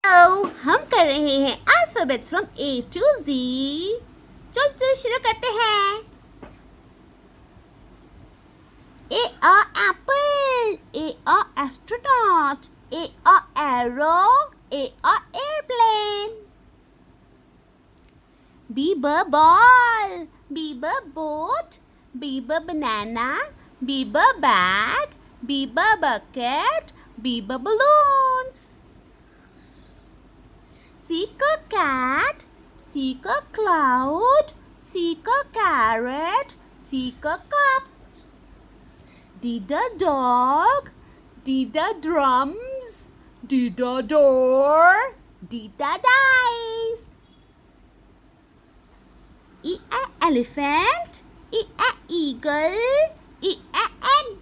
तो हम कर रहे हैं alphabets from A to Z। चलो शुरू करते हैं। A or apple, A or astronaut, A or arrow, A or airplane. B for ball, B for boat, B for banana, B for bag, B for bucket, B for balloons. C for cat, C for cloud, C for carrot, C for cup. D the dog, D the drums, D the door, D the dice. E a elephant, E a eagle, E a egg.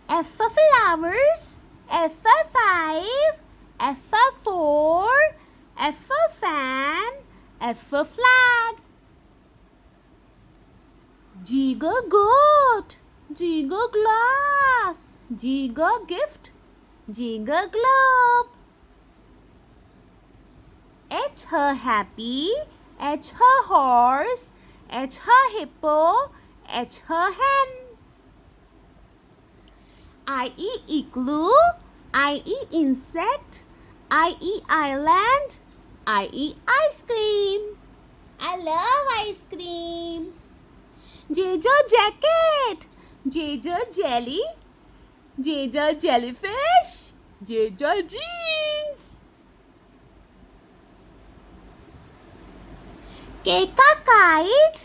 F for flowers, F for 5, F for 4, F for fan, F for flag. G for goat, G for glass, G for gift, G for globe. H for happy, H for horse, H for hippo, H for hen. I-E igloo, I-E insect, I-E island, I-E ice cream. I love ice cream. J for jacket, J for jelly, J for jellyfish, J for jeans. K का kite,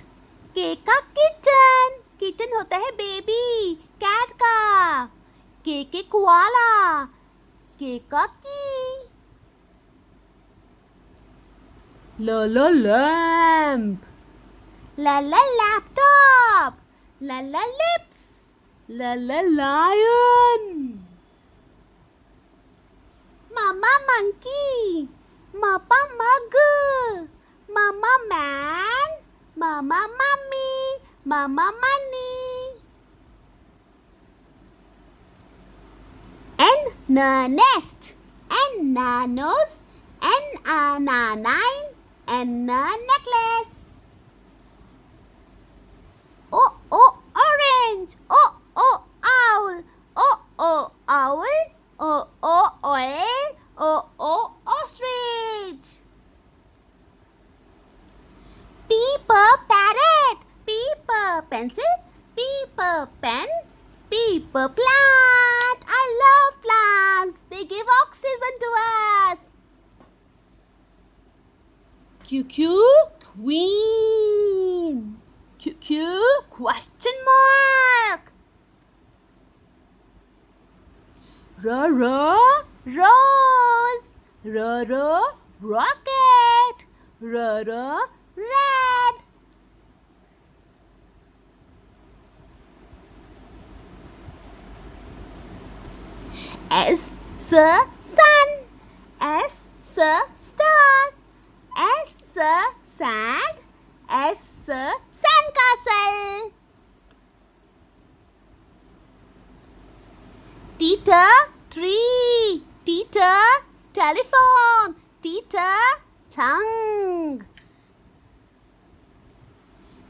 K का kitten, kitten होता है baby cat का. K के koala, K का key. L lamp, L laptop, L lips, L lion. Mama monkey, Papa mug, Mama man, Mama mummy, Mama money. N nest, N nose, N nine, N necklace. O orange, O owl, O owl, O oil, O ostrich. P for parrot, P for pencil, P for pen, P for plant. I love plants. They give oxygen to us. Q queen. Q question mark. R rose. R rocket. R red. S sun, S star, S sand, S sandcastle. T tree, T telephone, T tongue.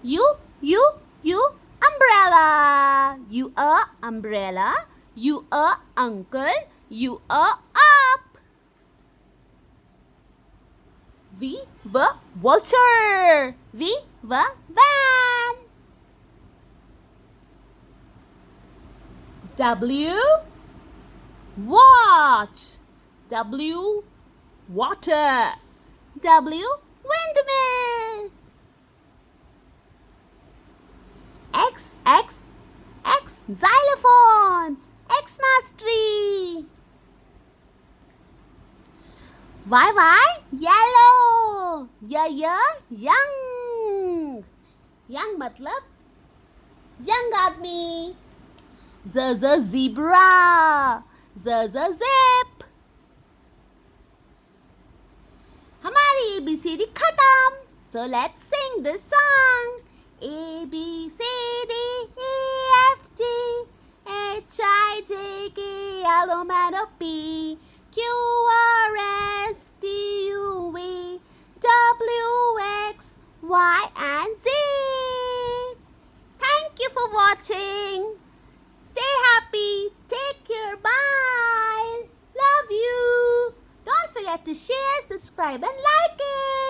U umbrella, U umbrella, U uncle, U up. V vulture, V van. W watch, W water, W windmill. X xylophone, Xmas tree. Y yellow, young. Young मतलब young आदमी. Z zebra, Z zip. हमारी ABCD खत्म. So let's sing this song. A B C D E F G H I J K L M N O P Q Y, and Z. Thank you for watching. Stay happy. Take care. Bye. Love you. Don't forget to share, subscribe, and like it.